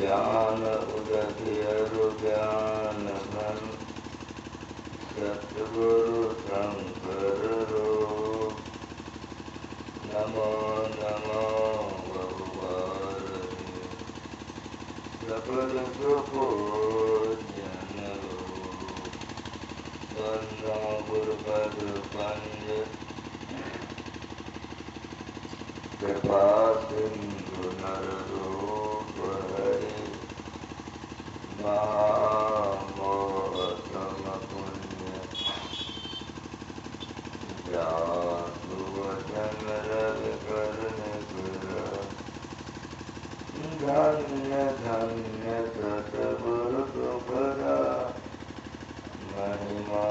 ज्ञान उदय अरु ज्ञान घन सतगुरु शंकर रूप नमो नमो बहुबार सकल सुपूजन रूप वंदो गुरुपद पंज कृपा सिंधु नर रूप हरि महामोहतम पुण्य जासु वचन रवि करन धन्य धन्य सतगुरु सुखदा महिमा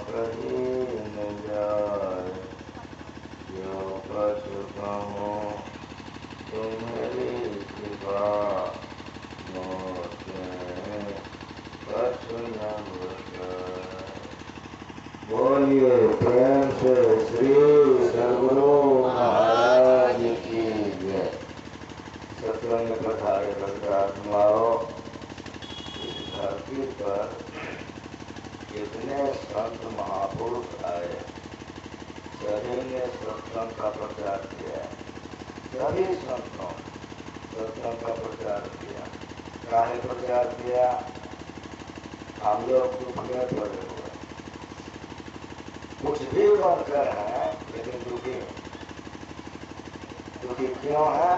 कही न जाय जो कछु कहो तुम्हारी कृपा मोसे कछु न बसाय। बोलिए प्रेम से श्री सद्गुरु महाराज की जय। सत्संग पधारे भक्तात्माओं, इस धरती पर कितने संत महापुरुष आए, सभी ने सत्संग का प्रचार किया। सभी संतों सत्संग का प्रचार किया। काहे प्रचार किया? हम लोग दुख में पड़े हुए, कुछ भी बनकर हैं लेकिन दुखी। दुखी क्यों है?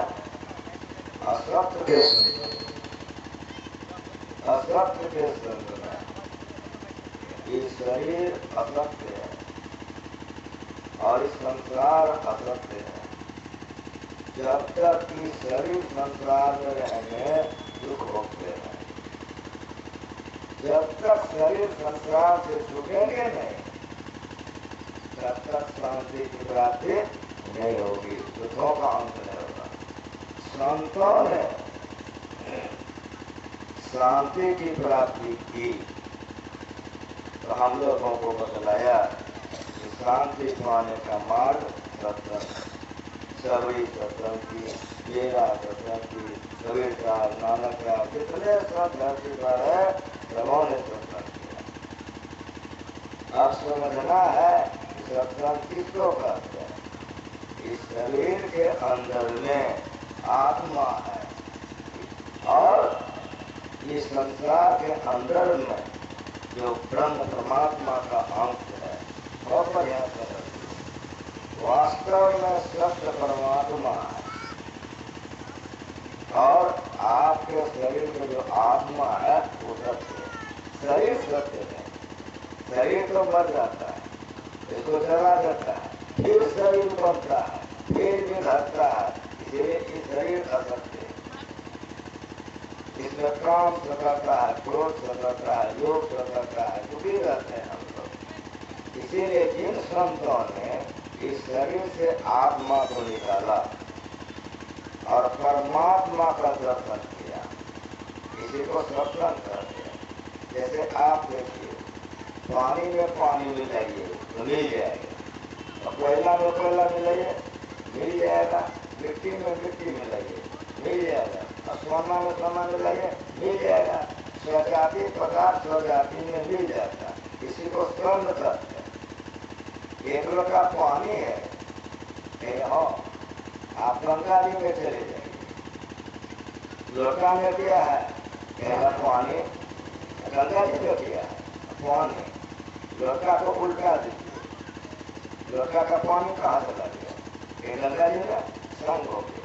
असत्य के संग, असत्य के संग में। ये शरीर असत्य है और इस संसार असत्य है। जब तक कि शरीर संसार में रहेंगे दुख भोगते हैं। जब तक शरीर संसार से छूटेंगे नहीं तब तक शांति की प्राप्ति नहीं होगी, दुखों का अंत नहीं होगा। संतों ने शांति की प्राप्ति की तो हम लोगों को बतलाया कि शांति पाने का मार्ग सत्संग। सबरी सत्संग की, मेरा सत्संग की, कबीर का, नानक का, कितने सब धरती पर है, सबों ने सत्संग किया। अब समझना है कि सत्संग किसको कहते हैं। इस शरीर के अंदर में आत्मा है और इस संसार के अंदर में जो ब्रह्म परमात्मा का अंश है, बहुत बढ़िया से वास्तव में सत्य परमात्मा है। और आपके शरीर में जो आत्मा है वो सत्य है। शरीर सत्य है। शरीर तो मर जाता है, इसको चला जाता है, फिर शरीर बनता है, फिर भी घटता है। इसलिए इस शरीर असत्य है। इसमें काम सकता है, क्रोध सकता है, लोभ सकता है, दुखी रहते हैं हम लोग। इसीलिए जिन संतों ने इस शरीर से आत्मा को निकाला और परमात्मा का दर्शन किया, इसी को सत्संग कहते हैं। जैसे आप देखिए, पानी में पानी मिलाइए तो मिल जाएगा, और कोयला में कोयला मिलाइए मिल जाएगा, मिट्टी में मिट्टी मिलाइए मिल जाएगा, और सोना में सोना मिलाइए मिल जाएगा। स्वजाति पदार्थ स्वजाति में मिल जाता है। इसी को स्वर्ण कहते हैं। एक लोटा पानी है, हो आप गंगा जी में चले जाइए, लोटा में क्या है? पानी। गंगा जी में क्या है? पानी। लोटा को उल्टा दीजिए, लोटा का पानी कहाँ चला गया? गंगा जी में संग हो गया।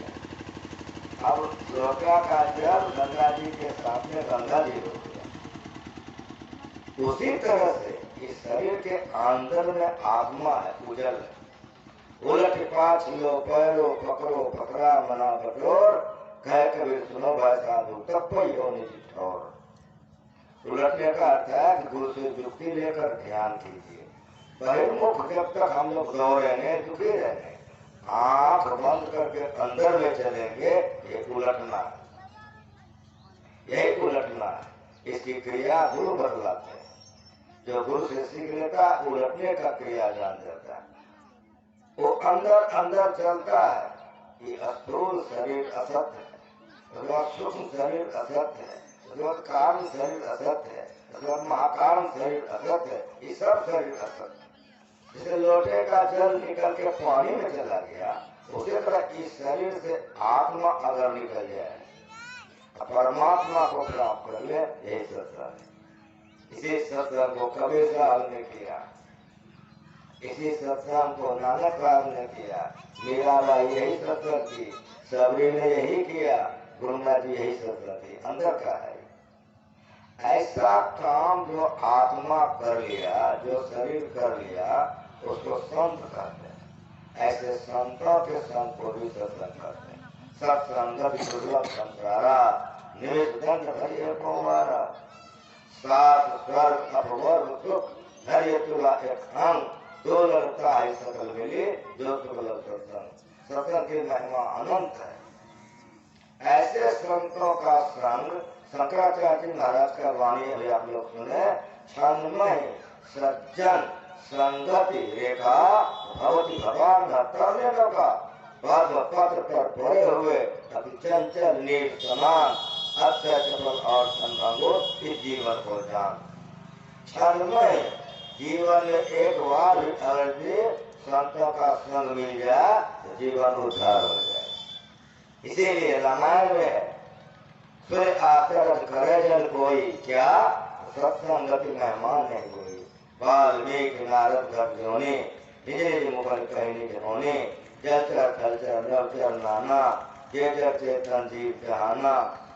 अब लोटा का जल गंगा जी के साथ में गंगा जी हो गया। उसी तरह से इस शरीर के अंदर में आत्मा है, उजल है। उलट पाछ लो पैरो पकड़ो पकड़ा मना बटोर, कह कबीर सुनो भाई साधु तब हो निजी ठोर। उलटने का अर्थ है कि गुरु से युक्ति लेकर ध्यान कीजिए। बहिर्मुख जब तक हम लोग दौड़ेंगे दुखी रहेंगे, आंख बंद करके अंदर में चलेंगे, ये उलटना, यही उलटना है। इसकी क्रिया गुरु बदलाते हैं। जो गुरु से सीख लेता है उलटने का क्रिया जान जाता है। वो अंदर अंदर चलता है कि स्थूल शरीर असत्य है उसके बाद सूक्ष्म शरीर असत्य है, उसके बाद कारण शरीर असत्य है, उसके बाद महाकारण शरीर असत्य है, ये सब शरीर असत्य है। जैसे लोटे का जल निकल के पानी में चला गया, उसी तरह इस शरीर से आत्मा अगर निकल जाए परमात्मा को प्राप्त कर ले, यही सत्संग है। इसी सत्संग को कबीर साहब ने किया, इसी सत्संग को नानक साहब ने किया, मीराबाई यही सत्संग की, सबरी ने यही किया, गुरुनाथ जी यही सत्संग की। अंदर का है ऐसा काम जो आत्मा कर लिया, जो शरीर कर लिया, उसको संत कहते हैं। ऐसे संतों के संग को भी सत्संग कहते हैं। सत्संगत दुर्लभ संसारा, निर्दंड हरिये कुमारा, सात स्वर्ग अपवर्ग सुख धैर्य तुला एक अंग, दो लड़ता है सकल मिले जो दुर्लभ सत्संग। सत्संग की महिमा अनंत है। ऐसे संतों का संग, शंकराचार्य महाराज का वाणी अभी आप लोग सुने, छंदमय सज्जन संगति रेखा भगवती भगवान तरने लगा, पद पत्र पर पड़े हुए अति चंचल नीर समान, अक्षय चपल और संभंगो इस जीवन को जान। छंदमय जीवन में एक बार भी अगर संतों का संग मिल जाए तो जीवन उद्धार हो जाए। इसीलिए रामायण में फिर आचरण करे जन कोई क्या, सत्संगति मेहमान नहीं कोई। वाल्मीकि नारद गर्जोने निज निज मुखर कहनी होने, जलचर थलचर नवचर नाना, चेतर चेतन जीव जहाना,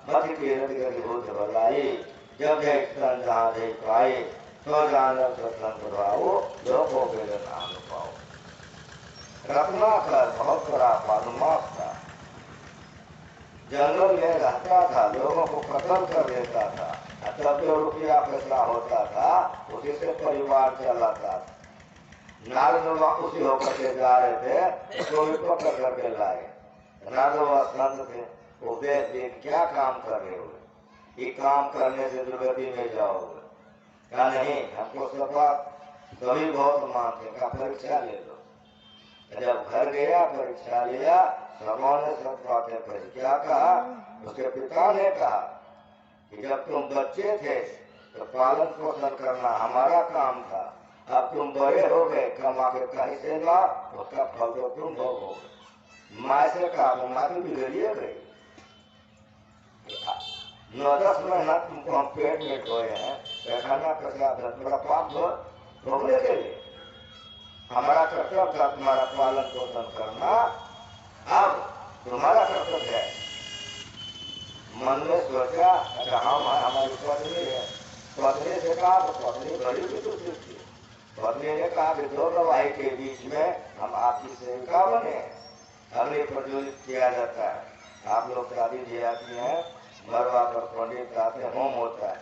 मत कीरत गति बुद्ध भलाई, जब जय स्तन जहाँ जय पाए, तो जानव सत्संग प्रभावो लोगों के नाम पाओ। रत्नाकर बहुत बड़ा बदमाश था, जंगल में रहता था, लोगों को कत्ल कर देता था, तब जो रुपया पैसा होता था उसी से परिवार चलाता था। नारद बाबा उसी होकर के जा रहे थे, उसको भी पकड़ करके लाए। नारद बाबा संत थे, वो देख देख क्या काम कर रहे हो, ये काम करने से दुर्गति में जाओगे। क्या नहीं, हमको सफा कभी बहुत मानते का परीक्षा ले लो। जब घर गया परीक्षा लिया, सबों ने सब बातें कही। क्या कहा, उसके पिता ने कहा कि जब तुम बच्चे थे तो पालन पोषण करना हमारा काम था, अब तुम बड़े हो गए, कमा के कहीं से ला, उसका फल तो तुम भोगोगे। माँ से कहा तो माँ भी बिगड़िए गई, 9-10 महीना तुमको हम पेट में ढोए हैं, पैखाना पेशाब बड़ा पाप भोगने के लिए। हमारा कर्तव्य था तुम्हारा पालन पोषण करना, अब तुम्हारा कर्तव्य है। मन में सोचा, अच्छा हम हमारी पत्नी है, पत्नी से कहा तो पत्नी बड़ी विद्युत थी। पत्नी ने कहा कि दो गवाही के बीच में हम आपकी सेविका बने। अग्नि प्रज्वलित किया जाता है, आप लोग शादी दिया हैं, मरवा पर पंडित आते, होम होता है।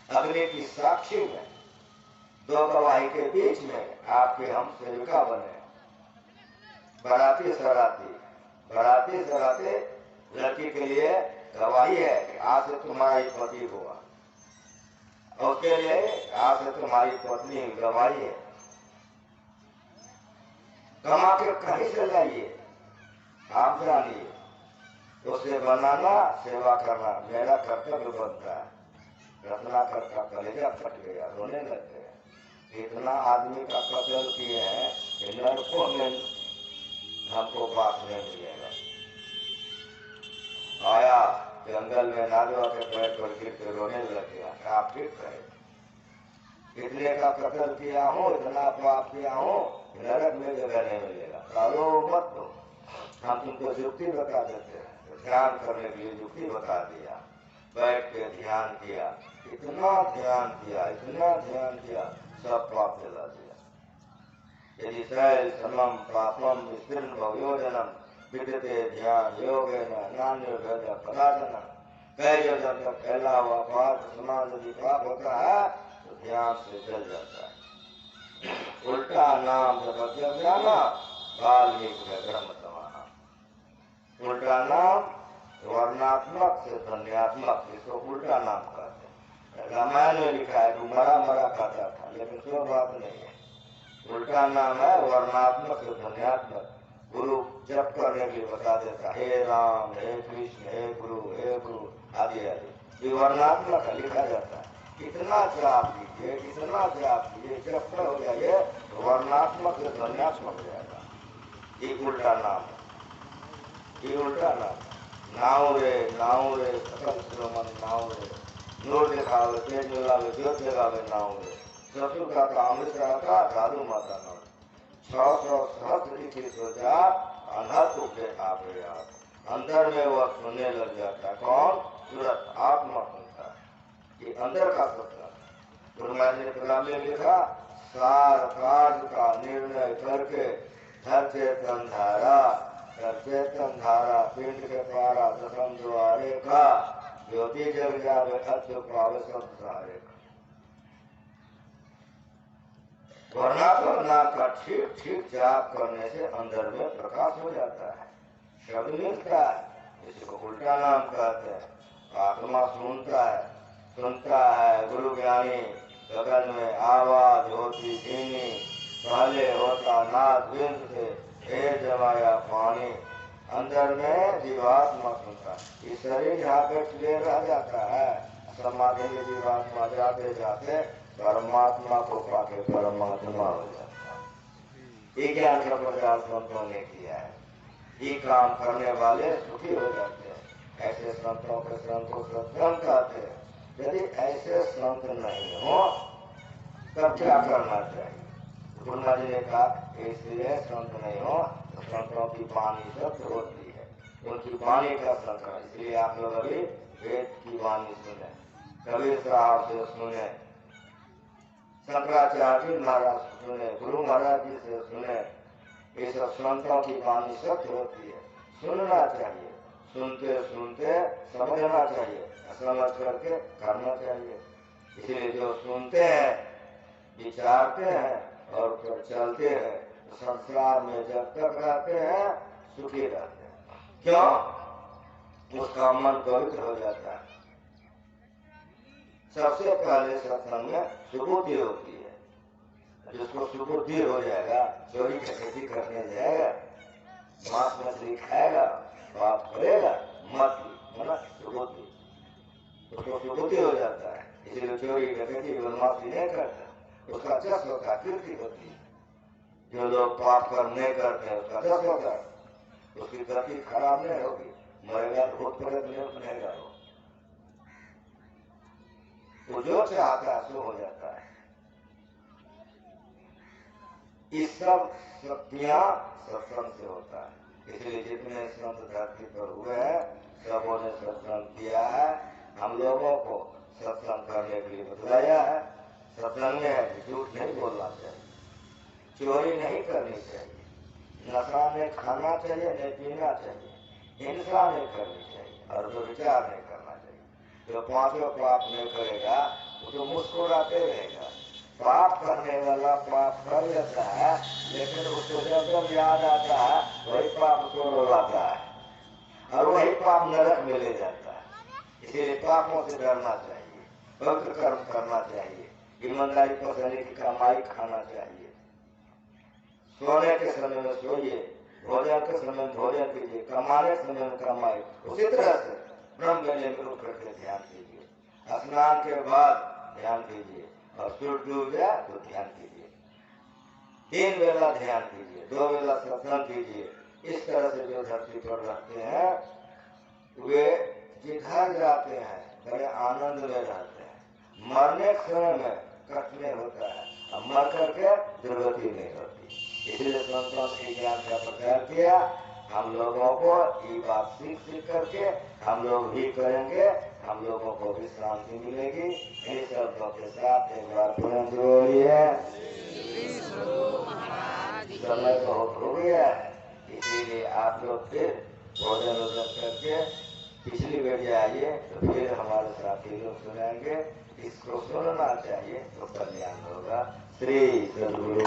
अग्नि की साक्षी में दो गवाही के बीच में आपके हम सेविका बने। बराती सराती लड़की के लिए गवाही है कि आज से तुम्हारा ही पति हुआ, और उसके लिए आज से तुम्हारी पत्नी गवाही है। कमा के कहीं से लाइए, आप जानिए, उसे बनाना सेवा करना मेरा कर्तव्य बनता है। रत्नाकर का कलेजा फट गया, रोने लग गया। इतना आदमी का कत्ल किए हैं कि नरकों में हमको बात नहीं मिलेगा। आया जंगल में नादवा के पैर पर गिर के रोने लग गया। आप ठीक कहे, इतने का कत्ल किया हूँ, इतना पाप किया हूँ, नरक में जगह नहीं मिलेगा। कालो मत दो, हम तुमको युक्ति बता देते हैं। ध्यान करने के लिए युक्ति बता दिया, बैठ के ध्यान किया, इतना ध्यान किया, सब पाप जला दिया। यदि शैल समम पापम विस्तीर्ण भवयोजनम विद्यते ध्यान योगेन नान्यो भेद पदार्जनम। कई योजन तक फैला हुआ पाप समान यदि पाप होता है तो ध्यान से जल जाता है। उल्टा नाम जब जाना वाल्मीकि में ब्रह्म समाना। उल्टा नाम वर्णात्मक से धन्यात्मक, इसको उल्टा नाम कहते हैं। रामायण में लिखा है कि मरा खाता था, लेकिन कोई बात नहीं है। उल्टा नाम है वर्णात्मक से धन्यात्मक। गुरु जप करने के लिए बता देता, हे राम, हे कृष्ण, हे गुरु आदि आदि। वर्णात्मक लिखा जाता है, कितना जाप कीजिए, कितना जाप कीजिए, जब हो जाइए वर्णात्मक से ध्वन्यात्मक हो जाएगा। ये उल्टा नाम है, ये उल्टा नाम। नाव रे सकल श्रमण नाव रे, नूर दिखावे, तेज मिलावे, ज्योत जगावे नाव रे। ससुर का अमृत का साधु माता नाम 600 सहस्त्र लिखित सोचा, अंधा तुझे आप अंदर में वह सुनने लग जाता है। कौन? तुरंत आत्मा सुनता है। ये अंदर का सत्य। गुरु महाराज ने प्रोग्राम में लिखा, सार कार्य का निर्णय करके धर चेतन धारा पिंड के पारा दसम द्वारे का ज्योति जग जावे अद्भुत पावे संसारे का। वर्णात्मक नाम का ठीक ठीक जाप करने से अंदर में प्रकाश हो जाता है, शब्द मिलता है। इसको उल्टा नाम कहते हैं। आत्मा सुनता है गुरु ज्ञानी, गगन में आवाज होती धीमी, पहले होता नाद बिंद से हे जमाया पानी। अंदर में जीवात्मा सुनता है। इस शरीर यहाँ पे क्लियर रह जाता है, समाधि में जीवात्मा जाते जाते परमात्मा को पाके परमात्मा हो जाता है। ये ज्ञान का प्रचार संतों ने किया है। ये काम करने वाले सुखी हो जाते हैं। ऐसे संतों के संतों सत्संग कहते हैं। यदि ऐसे संत नहीं हो तब क्या करना चाहिए? गुरु महाराज जी ने कहा, इसलिए संत नहीं हो तो संतों की वाणी सत्य होती है, उनकी वाणी का संकट। इसलिए आप लोग अभी वेद की वाणी सुने, कबीर साहब से सुने, शंकराचार्य महाराज सुने, गुरु महाराज जी से सुने। ये सब संतों की वाणी सत्य होती है, सुनना चाहिए। सुनते सुनते समझना चाहिए, समझ करके करना चाहिए। इसलिए जो सुनते हैं, विचारते हैं और फिर चलते हैं, तो संसार में जब तक रहते हैं सुखी रहते हैं। क्यों? उसका मन पवित्र हो जाता है। सबसे पहले सत्संग में सुबुद्धि होती है। जिसको सुबुद्धि हो जाएगा, चोरी डकैती करने जाएगा, मांस मछली खाएगा, पाप करेगा, मत मतलब सुबुद्धि, उसको सुबुद्धि हो जाता है। इसलिए चोरी डकैती बदमाशी नहीं करता, उसका जस होता है, कीर्ति होती है। जो लोग पाप कर्म नहीं करते हैं उसका जस होता है, उसकी गति खराब नहीं होगी, मरेगा तो भूत प्रेत नहीं बनेगा। वो जो चाहता है सो हो जाता है। ये सब शक्तियां सत्संग से होता है। इसलिए जितने संत धरती पर हुए हैं सबों ने सत्संग किया है। हम लोगों को सत्संग करने के लिए बतलाया है। सत्संग में है झूठ नहीं बोलना चाहिए, चोरी नहीं करनी चाहिए, नशा नहीं खाना चाहिए, नहीं पीना चाहिए, हिंसा नहीं करनी चाहिए और व्यभिचार नहीं करना चाहिए। जो पांचों पाप नहीं करेगा वो तो मुस्कुराते रहेगा। पाप करने वाला पाप कर लेता है, लेकिन उसको जब याद आता है वही पाप उसको रुलाता है और वही पाप नरक में ले जाता है। इसीलिए पापों से डरना चाहिए, पवित्र कर्म करना चाहिए, ईमानदारी पसंद की कमाई खाना चाहिए, सोने के समय में सोइए, भोजन के समय में भोजन कीजिए, कमाने के समय में कमाई। उसी तरह से ब्रह्म वेले में उठ करके ध्यान कीजिए, स्नान के बाद ध्यान कीजिए और सूर्य डूब गया तो ध्यान कीजिए। 3 वेला ध्यान कीजिए, 2 वेला सत्संग कीजिए। इस तरह से जो धरती पर रहते हैं वे जिधर जाते हैं बड़े आनंद में रहते हैं। मरने के समय में कष्ट नहीं होता है और मर करके दुर्गति नहीं होती। इसलिए संतों ने ज्ञान का प्रचार किया। हम लोगों को ये बात सीख करके हम लोग भी करेंगे, हम लोगों को भी शांति मिलेगी। इन शब्दों के साथ एक बार पुनः बोलिए। समय बहुत हो गया है, इसीलिए आप लोग फिर भोजन वोजन करके पिछली बेर आइए तो फिर हमारे साथी लोग सुनाएंगे। इसको सुनना चाहिए तो कल्याण होगा। श्री सद्गुरु।